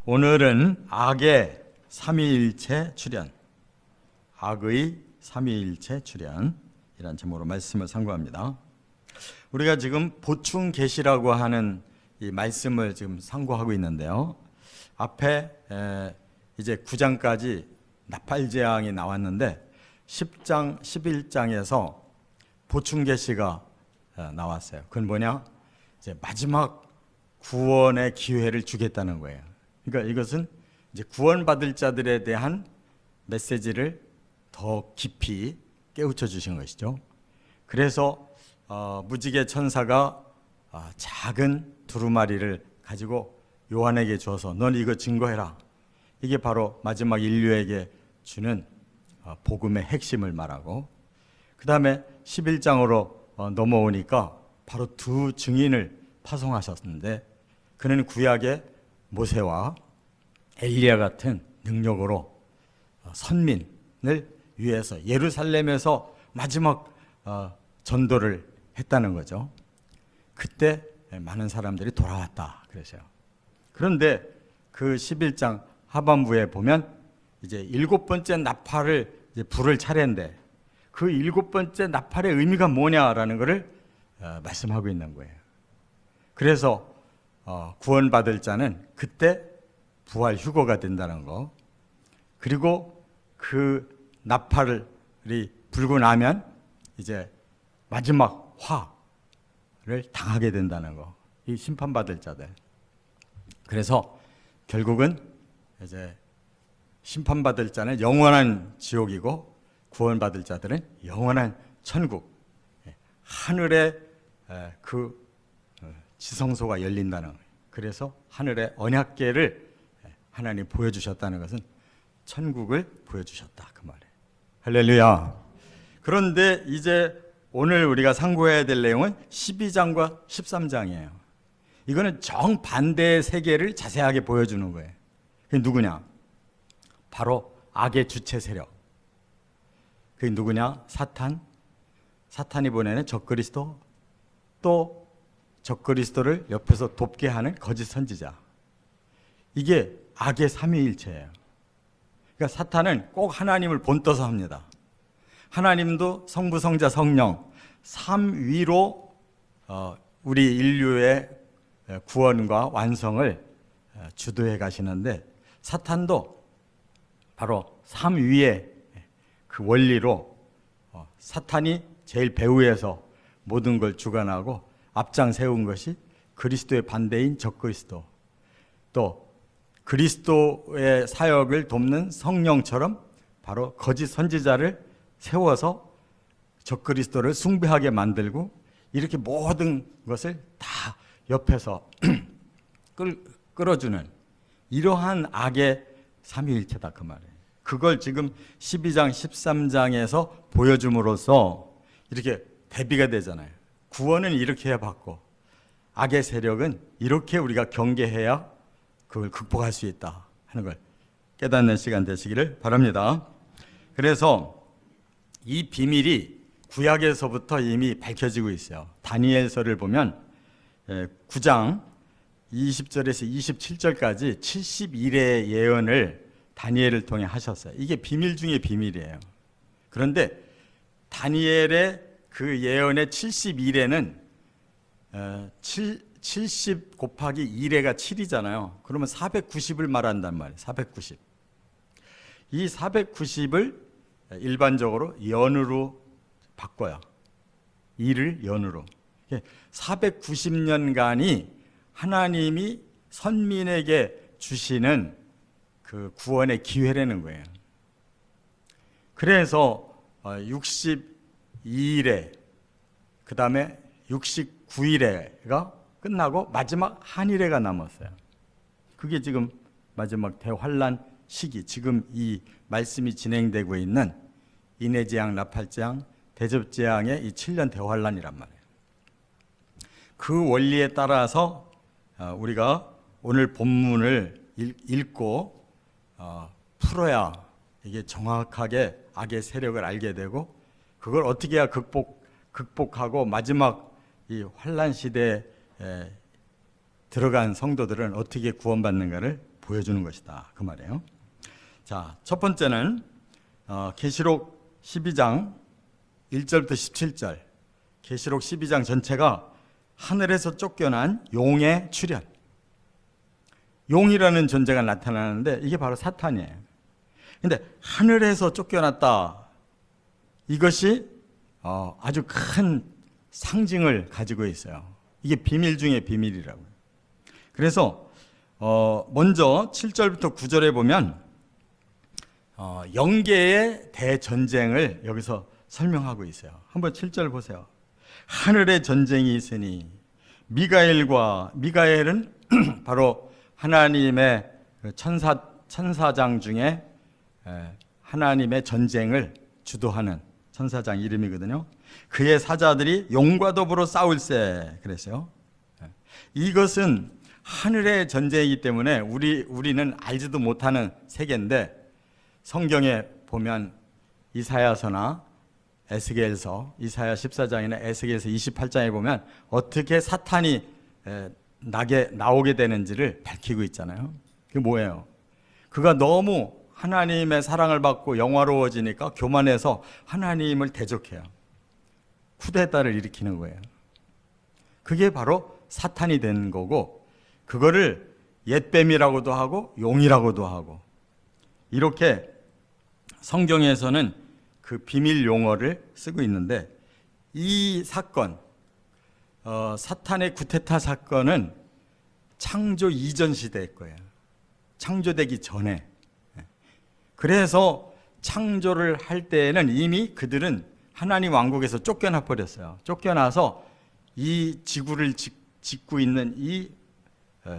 오늘은 악의 삼위일체 출현, 악의 삼위일체 출현이란 제목으로 말씀을 상고합니다. 우리가 지금 보충 계시라고 하는 이 말씀을 지금 상고하고 있는데요. 앞에 이제 9장까지 나팔재앙이 나왔는데 10장, 11장에서 보충 계시가 나왔어요. 그건 뭐냐? 이제 마지막 구원의 기회를 주겠다는 거예요. 그러니까 이것은 이제 구원받을 자들에 대한 메시지를 더 깊이 깨우쳐 주신 것이죠. 그래서 무지개 천사가 작은 두루마리를 가지고 요한에게 줘서 넌 이거 증거해라. 이게 바로 마지막 인류에게 주는 복음의 핵심을 말하고, 그 다음에 11장으로 넘어오니까 바로 두 증인을 파송하셨는데, 그는 구약의 모세와 엘리야 같은 능력으로 선민을 위해서 예루살렘에서 마지막 전도를 했다는 거죠. 그때 많은 사람들이 돌아왔다 그러세요. 그런데 그 11장 하반부에 보면 이제 7번째 나팔을 이제 불을 차례인데, 그 7번째 나팔의 의미가 뭐냐라는 것을 말씀하고 있는 거예요. 그래서 구원받을 자는 그때 부활 휴거가 된다는 거, 그리고 그 나팔이 불고 나면 이제 마지막 화를 당하게 된다는 거, 이 심판받을 자들. 그래서 결국은 이제 심판받을 자는 영원한 지옥이고 구원받을 자들은 영원한 천국, 하늘의 그 지성소가 열린다는 거예요. 그래서 하늘의 언약궤를 하나님 보여주셨다는 것은 천국을 보여주셨다 그 말이에요. 할렐루야. 그런데 이제 오늘 우리가 상고해야 될 내용은 12장과 13장이에요. 이거는 정반대의 세계를 자세하게 보여주는 거예요. 그게 누구냐? 바로 악의 주체 세력. 그게 누구냐? 사탄이 보내는 적그리스도, 또 적그리스도를 옆에서 돕게 하는 거짓 선지자. 이게 악의 삼위일체예요. 그러니까 사탄은 꼭 하나님을 본떠서 합니다. 하나님도 성부, 성자, 성령 삼위로 우리 인류의 구원과 완성을 주도해 가시는데, 사탄도 바로 삼위의 그 원리로 사탄이 제일 배후에서 모든 걸 주관하고 앞장 세운 것이 그리스도의 반대인 적그리스도, 또 그리스도의 사역을 돕는 성령처럼 바로 거짓 선지자를 세워서 적그리스도를 숭배하게 만들고, 이렇게 모든 것을 다 옆에서 끌어주는 이러한 악의 삼위일체다 그 말이에요. 그걸 지금 12장, 13장에서 보여줌으로써 이렇게 대비가 되잖아요. 구원은 이렇게 해봤고 악의 세력은 이렇게 우리가 경계해야 그걸 극복할 수 있다 하는 걸 깨닫는 시간 되시기를 바랍니다. 그래서 이 비밀이 구약에서부터 이미 밝혀지고 있어요. 다니엘서를 보면 9장 20절에서 27절까지 71의 예언을 다니엘을 통해 하셨어요. 이게 비밀 중에 비밀이에요. 그런데 다니엘의 그 예언의 71회는 70 곱하기 1회가 7이잖아요. 그러면 490을 말한단 말이에요. 490. 이 490을 일반적으로 연으로 바꿔요. 2를 연으로. 490년간이 하나님이 선민에게 주시는 그 구원의 기회라는 거예요. 그래서 62일에 그 다음에 69일에가 끝나고 마지막 한일회가 남았어요. 그게 지금 마지막 대환란 시기, 지금 이 말씀이 진행되고 있는 인해재앙, 나팔재앙, 대접재앙의 이 7년 대환란이란 말이에요. 그 원리에 따라서 우리가 오늘 본문을 읽고 풀어야 이게 정확하게 악의 세력을 알게 되고, 그걸 어떻게 해야 극복하고 마지막 이 환란 시대에 들어간 성도들은 어떻게 구원받는가를 보여주는 것이다 그 말이에요. 자, 첫 번째는 계시록 12장 1절부터 17절, 계시록 12장 전체가 하늘에서 쫓겨난 용의 출현. 용이라는 존재가 나타나는데 이게 바로 사탄이에요. 근데 하늘에서 쫓겨났다, 이것이 아주 큰 상징을 가지고 있어요. 이게 비밀 중에 비밀이라고요. 그래서 먼저 7절부터 9절에 보면 영계의 대전쟁을 여기서 설명하고 있어요. 한번 7절 보세요. 하늘에 전쟁이 있으니 미가엘은 바로 하나님의 천사장 중에 하나님의 전쟁을 주도하는 천사장 이름이거든요. 그의 사자들이 용과 더불어 싸울세 그랬어요. 이것은 하늘의 전쟁이기 때문에 우리는 알지도 못하는 세계인데, 성경에 보면 이사야서나 에스겔서, 이사야 14장이나 에스겔서 28장에 보면 어떻게 사탄이 나오게 되는지를 밝히고 있잖아요. 그게 뭐예요? 그가 너무 하나님의 사랑을 받고 영화로워지니까 교만해서 하나님을 대적해요. 쿠데타를 일으키는 거예요. 그게 바로 사탄이 된 거고, 그거를 옛뱀이라고도 하고 용이라고도 하고, 이렇게 성경에서는 그 비밀 용어를 쓰고 있는데, 이 사건, 사탄의 쿠데타 사건은 창조 이전 시대의 거예요. 창조되기 전에. 그래서 창조를 할 때에는 이미 그들은 하나님 왕국에서 쫓겨나 버렸어요. 쫓겨나서 이 지구를 짓고 있는 이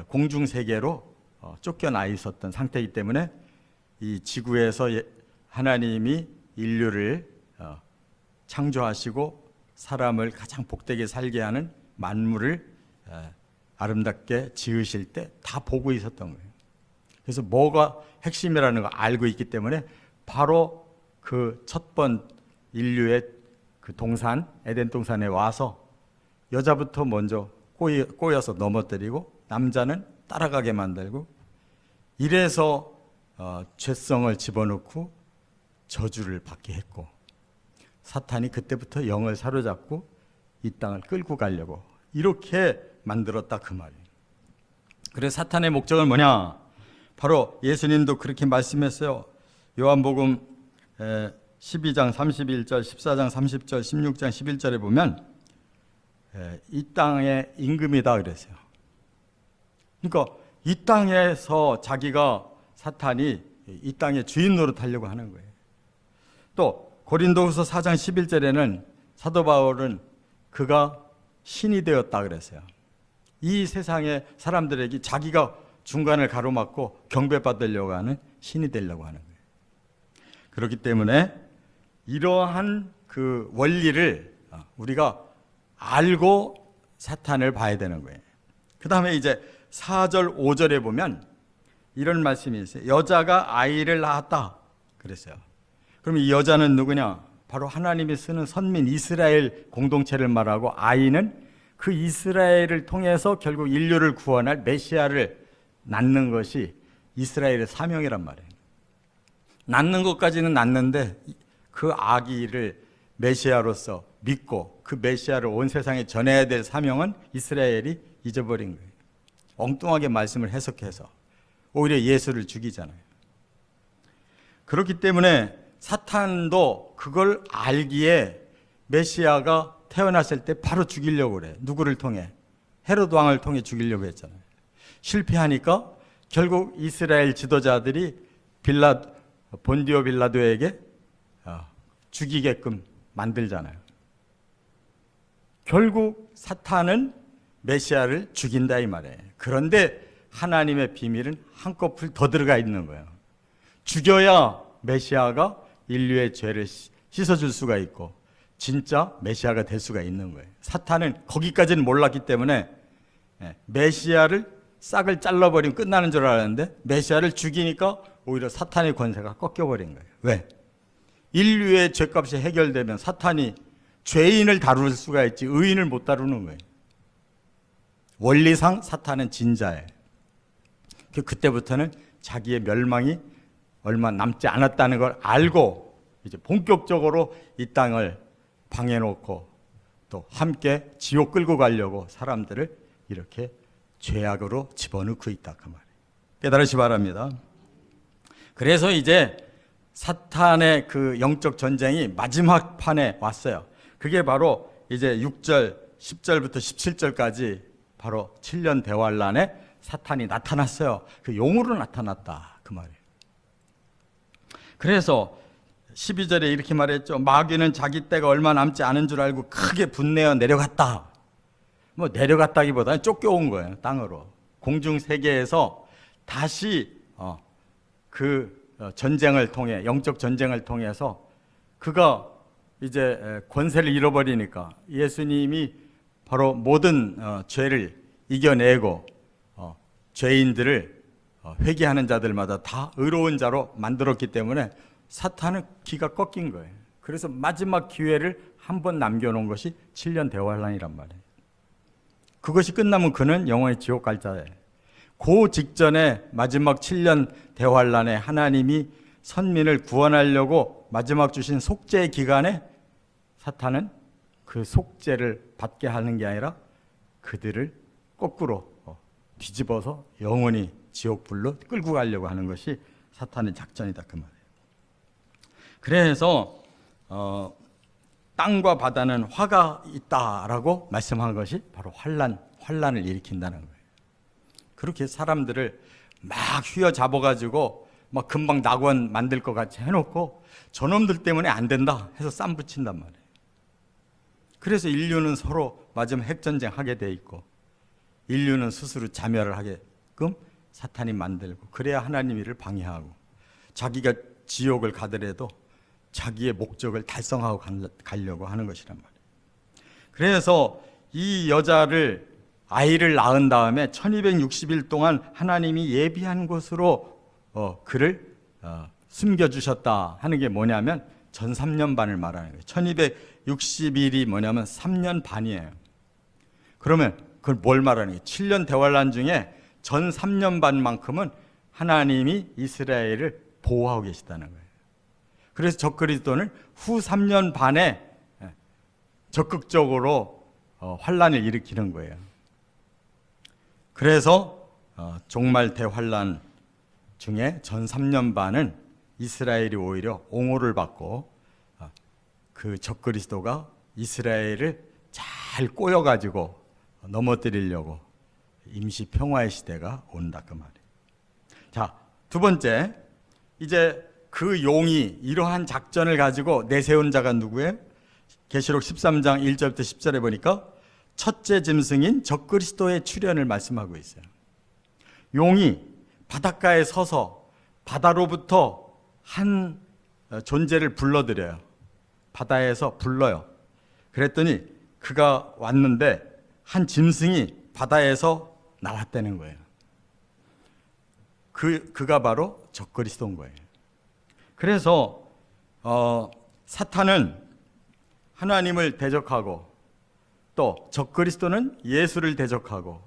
공중세계로 쫓겨나 있었던 상태이기 때문에 이 지구에서 하나님이 인류를 창조하시고 사람을 가장 복되게 살게 하는 만물을 아름답게 지으실 때 다 보고 있었던 거예요. 그래서 뭐가 핵심이라는 걸 알고 있기 때문에 바로 그 첫 번 인류의 그 동산, 에덴 동산에 와서 여자부터 먼저 꼬여서 넘어뜨리고 남자는 따라가게 만들고, 이래서 죄성을 집어넣고 저주를 받게 했고, 사탄이 그때부터 영을 사로잡고 이 땅을 끌고 가려고 이렇게 만들었다 그 말이에요. 그래서 사탄의 목적은 뭐냐? 바로 예수님도 그렇게 말씀했어요. 요한복음 12장 31절, 14장 30절, 16장 11절에 보면 이 땅의 임금이다 그랬어요. 그러니까 이 땅에서 자기가, 사탄이 이 땅의 주인 노릇하려고 하는 거예요. 또 고린도후서 4장 11절에는 사도 바울은 그가 신이 되었다 그랬어요. 이 세상의 사람들에게 자기가 중간을 가로막고 경배받으려고 하는 신이 되려고 하는 거예요. 그렇기 때문에 이러한 그 원리를 우리가 알고 사탄을 봐야 되는 거예요. 그 다음에 이제 4절 5절에 보면 이런 말씀이 있어요. 여자가 아이를 낳았다 그랬어요. 그럼 이 여자는 누구냐? 바로 하나님이 쓰는 선민 이스라엘 공동체를 말하고, 아이는 그 이스라엘을 통해서 결국 인류를 구원할 메시아를 낳는 것이 이스라엘의 사명이란 말이에요. 낳는 것까지는 낳는데 그 아기를 메시아로서 믿고 그 메시아를 온 세상에 전해야 될 사명은 이스라엘이 잊어버린 거예요. 엉뚱하게 말씀을 해석해서 오히려 예수를 죽이잖아요. 그렇기 때문에 사탄도 그걸 알기에 메시아가 태어났을 때 바로 죽이려고 그래. 누구를 통해? 헤로드 왕을 통해 죽이려고 했잖아요. 실패하니까 결국 이스라엘 지도자들이 본디오 빌라도에게 죽이게끔 만들잖아요. 결국 사탄은 메시아를 죽인다 이 말이에요. 그런데 하나님의 비밀은 한꺼풀 더 들어가 있는 거예요. 죽여야 메시아가 인류의 죄를 씻어줄 수가 있고 진짜 메시아가 될 수가 있는 거예요. 사탄은 거기까지는 몰랐기 때문에 메시아를 싹을 잘라버리면 끝나는 줄 알았는데 메시아를 죽이니까 오히려 사탄의 권세가 꺾여버린 거예요. 왜? 인류의 죄값이 해결되면 사탄이 죄인을 다룰 수가 있지 의인을 못 다루는 거예요. 원리상 사탄은 진자예요. 그때부터는 자기의 멸망이 얼마 남지 않았다는 걸 알고 이제 본격적으로 이 땅을 방해놓고 또 함께 지옥 끌고 가려고 사람들을 이렇게 죄악으로 집어넣고 있다 그 말이에요. 깨달으시 바랍니다. 그래서 이제 사탄의 그 영적 전쟁이 마지막 판에 왔어요. 그게 바로 이제 6절, 10절부터 17절까지 바로 7년 대환란에 사탄이 나타났어요. 그 용으로 나타났다 그 말이에요. 그래서 12절에 이렇게 말했죠. 마귀는 자기 때가 얼마 남지 않은 줄 알고 크게 분내어 내려갔다. 뭐 내려갔다기보다는 쫓겨온 거예요. 땅으로. 공중 세계에서 다시 전쟁을 통해, 영적 전쟁을 통해서 그가 이제 권세를 잃어버리니까 예수님이 바로 모든 죄를 이겨내고 죄인들을 회개하는 자들마다 다 의로운 자로 만들었기 때문에 사탄은 기가 꺾인 거예요. 그래서 마지막 기회를 한 번 남겨놓은 것이 7년 대환란이란 말이에요. 그것이 끝나면 그는 영원히 지옥 갈 자예요. 그 직전에 마지막 7년 대환란에 하나님이 선민을 구원하려고 마지막 주신 속죄의 기간에 사탄은 그 속죄를 받게 하는 게 아니라 그들을 거꾸로 뒤집어서 영원히 지옥불로 끌고 가려고 하는 것이 사탄의 작전이다 그 말이에요. 그래서 땅과 바다는 화가 있다라고 말씀한 것이 바로 환란을 일으킨다는 거예요. 그렇게 사람들을 막 휘어잡아가지고 막 금방 낙원 만들 것 같이 해놓고 저놈들 때문에 안 된다 해서 쌈 붙인단 말이에요. 그래서 인류는 서로 마지막 핵전쟁 하게 돼 있고 인류는 스스로 자멸을 하게끔 사탄이 만들고 그래야 하나님 일을 방해하고 자기가 지옥을 가더라도 자기의 목적을 달성하고 가려고 하는 것이란 말이에요. 그래서 이 여자를 아이를 낳은 다음에 1260일 동안 하나님이 예비한 곳으로 그를 숨겨주셨다 하는 게 뭐냐면 전 3년 반을 말하는 거예요. 1260일이 뭐냐면 3년 반이에요. 그러면 그걸 뭘 말하는 거예요? 7년 대환란 중에 전 3년 반만큼은 하나님이 이스라엘을 보호하고 계시다는 거예요. 그래서 적그리스도는 후 3년 반에 적극적으로 환란을 일으키는 거예요. 그래서 종말 대환란 중에 전 3년 반은 이스라엘이 오히려 옹호를 받고 그 적그리스도가 이스라엘을 잘 꼬여가지고 넘어뜨리려고 임시 평화의 시대가 온다 그 말이에요. 자, 두 번째, 이제 그 용이 이러한 작전을 가지고 내세운 자가 누구예요? 계시록 13장 1절부터 10절에 보니까 첫째 짐승인 적그리스도의 출현을 말씀하고 있어요. 용이 바닷가에 서서 바다로부터 한 존재를 불러들여요. 바다에서 불러요. 그랬더니 그가 왔는데 한 짐승이 바다에서 나왔다는 거예요. 그가 바로 적그리스도인 거예요. 그래서 사탄은 하나님을 대적하고 또 적그리스도는 예수를 대적하고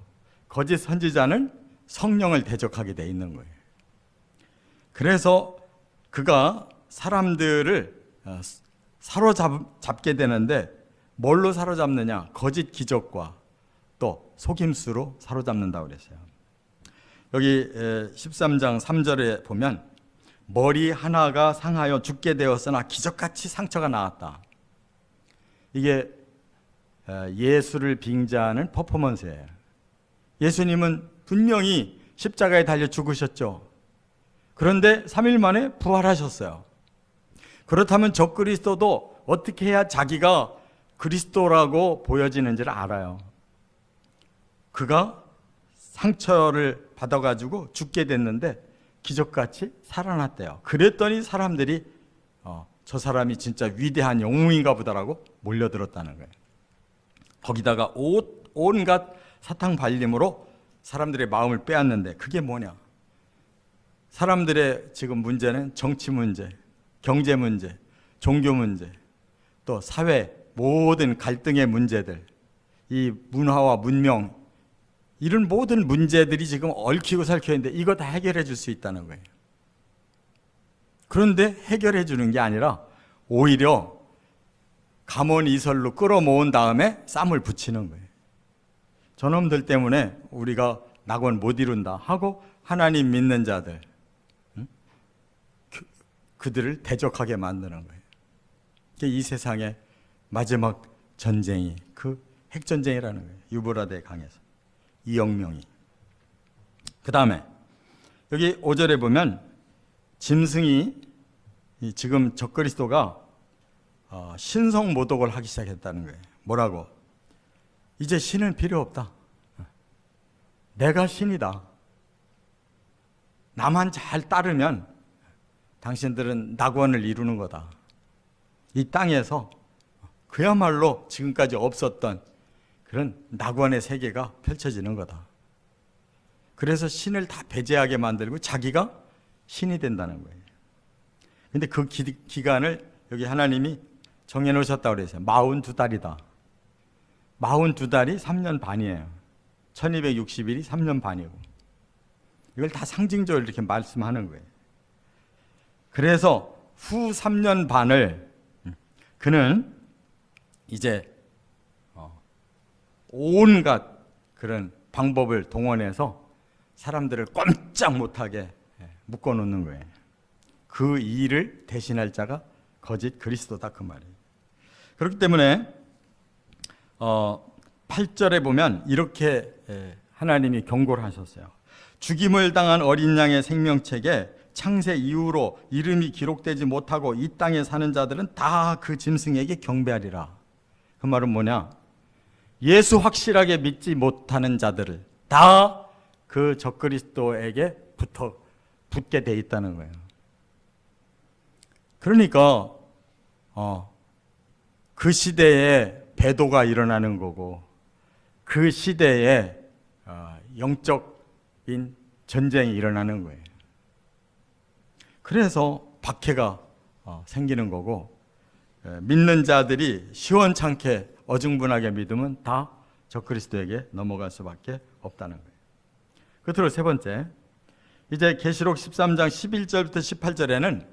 거짓 선지자는 성령을 대적하게 돼 있는 거예요. 그래서 그가 사람들을 사로잡게 되는데 뭘로 사로잡느냐? 거짓 기적과 또 속임수로 사로잡는다고 그랬어요. 여기 13장 3절에 보면 머리 하나가 상하여 죽게 되었으나 기적같이 상처가 나았다. 이게 예수를 빙자하는 퍼포먼스예요. 예수님은 분명히 십자가에 달려 죽으셨죠. 그런데 3일 만에 부활하셨어요. 그렇다면 적그리스도도 어떻게 해야 자기가 그리스도라고 보여지는지를 알아요. 그가 상처를 받아가지고 죽게 됐는데 기적같이 살아났대요. 그랬더니 사람들이 저 사람이 진짜 위대한 영웅인가 보다라고 몰려들었다는 거예요. 거기다가 온갖 사탕 발림으로 사람들의 마음을 빼앗는데 그게 뭐냐? 사람들의 지금 문제는 정치 문제, 경제 문제, 종교 문제, 또 사회 모든 갈등의 문제들, 이 문화와 문명, 이런 모든 문제들이 지금 얽히고 설켜 있는데 이거 다 해결해 줄 수 있다는 거예요. 그런데 해결해 주는 게 아니라 오히려 감언이설로 끌어모은 다음에 쌈을 붙이는 거예요. 저놈들 때문에 우리가 낙원 못 이룬다 하고 하나님 믿는 자들, 그들을 대적하게 만드는 거예요. 이 세상의 마지막 전쟁이 그 핵전쟁이라는 거예요. 유브라데 강에서 이영명이. 그 다음에 여기 5절에 보면 짐승이 지금 적그리스도가 신성 모독을 하기 시작했다는 거예요. 뭐라고? 이제 신은 필요 없다. 내가 신이다. 나만 잘 따르면 당신들은 낙원을 이루는 거다. 이 땅에서 그야말로 지금까지 없었던 그런 낙원의 세계가 펼쳐지는 거다. 그래서 신을 다 배제하게 만들고 자기가 신이 된다는 거예요. 근데 그 기간을 여기 하나님이 정해놓으셨다고 그랬어요. 42달이다. 42달이 3년 반이에요. 1260일이 3년 반이고. 이걸 다 상징적으로 이렇게 말씀하는 거예요. 그래서 후 3년 반을 그는 이제 온갖 그런 방법을 동원해서 사람들을 꼼짝 못하게 묶어놓는 거예요. 그 일을 대신할 자가 거짓 그리스도다 그 말이에요. 그렇기 때문에 8절에 보면 이렇게 하나님이 경고를 하셨어요. 죽임을 당한 어린 양의 생명책에 창세 이후로 이름이 기록되지 못하고 이 땅에 사는 자들은 다 그 짐승에게 경배하리라. 그 말은 뭐냐? 예수 확실하게 믿지 못하는 자들을 다 그 적그리스도에게 붙게 돼 있다는 거예요. 그러니까 그 시대에 배도가 일어나는 거고 그 시대에 영적인 전쟁이 일어나는 거예요. 그래서 박해가 생기는 거고 믿는 자들이 시원찮게 어중분하게 믿으면 다 적그리스도에게 넘어갈 수밖에 없다는 거예요. 끝으로 세 번째, 이제 계시록 13장 11절부터 18절에는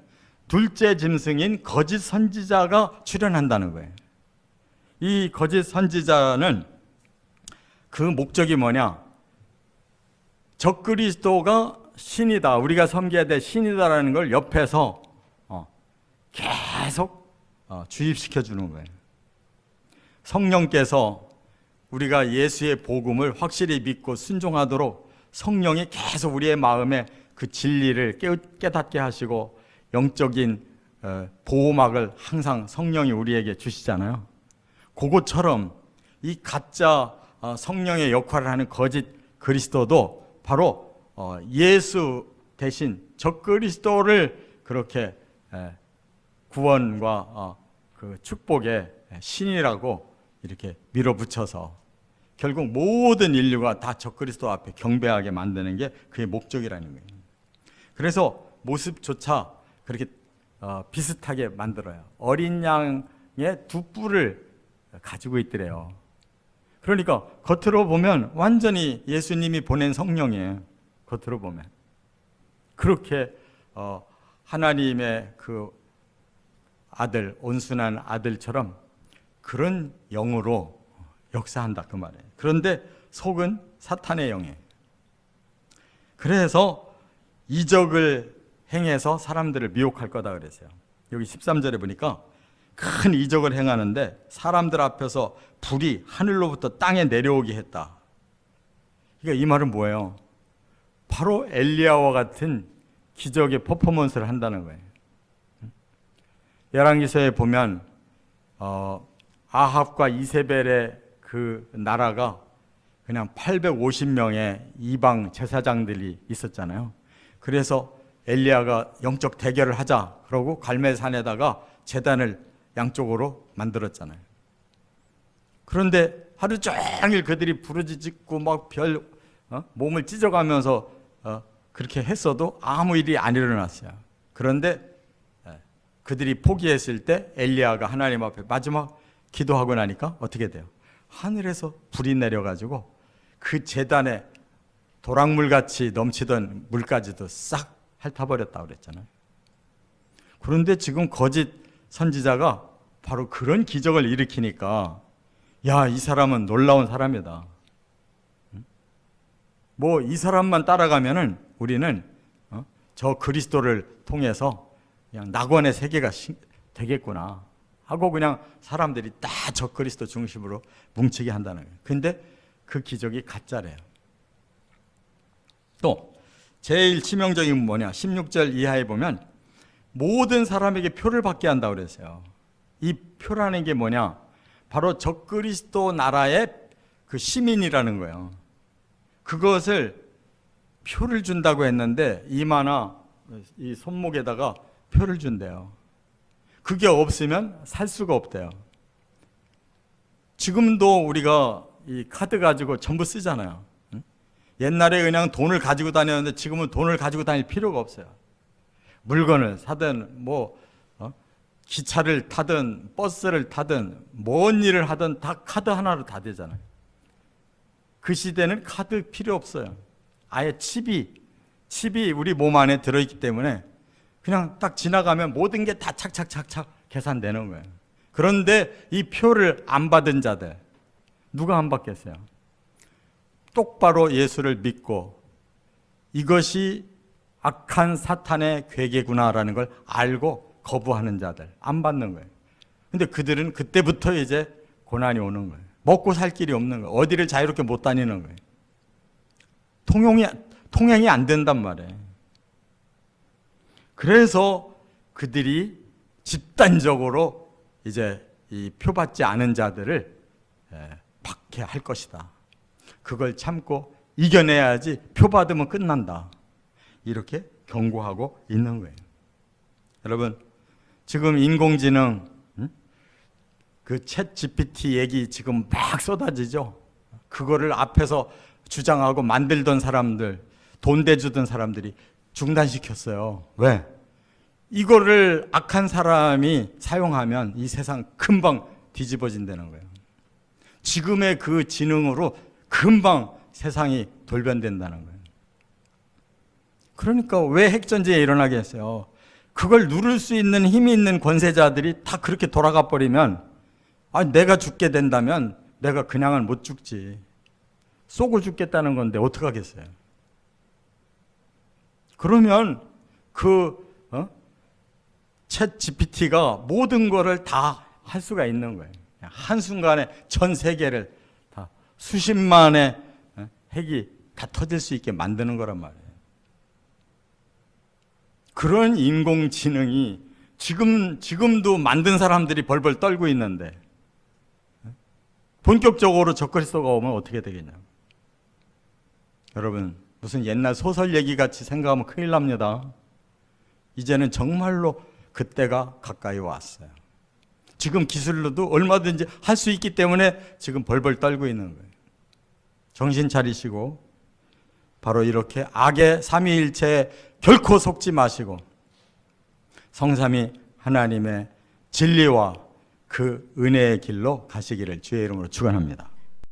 둘째 짐승인 거짓 선지자가 출현한다는 거예요. 이 거짓 선지자는 그 목적이 뭐냐? 적그리스도가 신이다, 우리가 섬겨야 될 신이다라는 걸 옆에서 계속 주입시켜 주는 거예요. 성령께서 우리가 예수의 복음을 확실히 믿고 순종하도록 성령이 계속 우리의 마음에 그 진리를 깨닫게 하시고 영적인 보호막을 항상 성령이 우리에게 주시잖아요. 그것처럼 이 가짜 성령의 역할을 하는 거짓 그리스도도 바로 예수 대신 적그리스도를 그렇게 구원과 그 축복의 신이라고 이렇게 밀어붙여서 결국 모든 인류가 다 적그리스도 앞에 경배하게 만드는 게 그의 목적이라는 거예요. 그래서 모습조차 그렇게 비슷하게 만들어요. 어린 양의 두 뿔을 가지고 있더래요. 그러니까 겉으로 보면 완전히 예수님이 보낸 성령이에요. 겉으로 보면 그렇게 하나님의 그 아들, 온순한 아들처럼 그런 영으로 역사한다 그 말이에요. 그런데 속은 사탄의 영이에요. 그래서 이적을 행해서 사람들을 미혹할 거다 그랬어요. 여기 13절에 보니까 큰 이적을 행하는데 사람들 앞에서 불이 하늘로부터 땅에 내려오게 했다. 그러니까 이 말은 뭐예요? 바로 엘리야와 같은 기적의 퍼포먼스를 한다는 거예요. 열왕기서에 보면 아합과 이세벨의 그 나라가 그냥 850명의 이방 제사장들이 있었잖아요. 그래서 엘리야가 영적 대결을 하자 그러고 갈멜산에다가 제단을 양쪽으로 만들었잖아요. 그런데 하루 종일 그들이 부르짖고 막 몸을 찢어가면서 그렇게 했어도 아무 일이 안 일어났어요. 그런데 그들이 포기했을 때 엘리야가 하나님 앞에 마지막 기도하고 나니까 어떻게 돼요? 하늘에서 불이 내려가지고 그 제단에 도랑물같이 넘치던 물까지도 싹 핥아버렸다고 그랬잖아요. 그런데 지금 거짓 선지자가 바로 그런 기적을 일으키니까 야, 이 사람은 놀라운 사람이다. 뭐 이 사람만 따라가면은 우리는 저 그리스도를 통해서 그냥 낙원의 세계가 되겠구나 하고 그냥 사람들이 다 저 그리스도 중심으로 뭉치게 한다는 거예요. 근데 그 기적이 가짜래요. 또 제일 치명적인 건 뭐냐? 16절 이하에 보면 모든 사람에게 표를 받게 한다고 그랬어요. 이 표라는 게 뭐냐? 바로 적그리스도 나라의 그 시민이라는 거예요. 그것을 표를 준다고 했는데 이마나 이 손목에다가 표를 준대요. 그게 없으면 살 수가 없대요. 지금도 우리가 이 카드 가지고 전부 쓰잖아요. 옛날에 그냥 돈을 가지고 다녔는데 지금은 돈을 가지고 다닐 필요가 없어요. 물건을 사든 뭐 기차를 타든 버스를 타든 뭔 일을 하든 다 카드 하나로 다 되잖아요. 그 시대는 카드 필요 없어요. 아예 칩이 우리 몸 안에 들어있기 때문에 그냥 딱 지나가면 모든 게 다 착착착착 계산되는 거예요. 그런데 이 표를 안 받은 자들, 누가 안 받겠어요? 똑바로 예수를 믿고 이것이 악한 사탄의 괴계구나라는 걸 알고 거부하는 자들, 안 받는 거예요. 근데 그들은 그때부터 이제 고난이 오는 거예요. 먹고 살 길이 없는 거예요. 어디를 자유롭게 못 다니는 거예요. 통행이 안 된단 말이에요. 그래서 그들이 집단적으로 이제 이 표받지 않은 자들을 박해할 것이다. 그걸 참고 이겨내야지 표 받으면 끝난다. 이렇게 경고하고 있는 거예요. 여러분, 지금 인공지능 그 챗 GPT 얘기 지금 막 쏟아지죠. 그거를 앞에서 주장하고 만들던 사람들, 돈 대주던 사람들이 중단시켰어요. 왜? 이거를 악한 사람이 사용하면 이 세상 금방 뒤집어진다는 거예요. 지금의 그 지능으로 금방 세상이 돌변된다는 거예요. 그러니까 왜 핵전쟁이 일어나게 했어요? 그걸 누를 수 있는 힘이 있는 권세자들이 다 그렇게 돌아가 버리면 내가 죽게 된다면 내가 그냥은 못 죽지. 쏘고 죽겠다는 건데 어떡하겠어요? 그러면 챗 GPT가 모든 거를 다 할 수가 있는 거예요. 한순간에 전 세계를 다 수십만의 핵이 다 터질 수 있게 만드는 거란 말이에요. 그런 인공지능이 지금도 만든 사람들이 벌벌 떨고 있는데 본격적으로 적그리스도가 오면 어떻게 되겠냐고. 여러분, 무슨 옛날 소설 얘기 같이 생각하면 큰일 납니다. 이제는 정말로 그때가 가까이 왔어요. 지금 기술로도 얼마든지 할 수 있기 때문에 지금 벌벌 떨고 있는 거예요. 정신 차리시고 바로 이렇게 악의 삼위일체에 결코 속지 마시고 성삼위 하나님의 진리와 그 은혜의 길로 가시기를 주의 이름으로 축원합니다.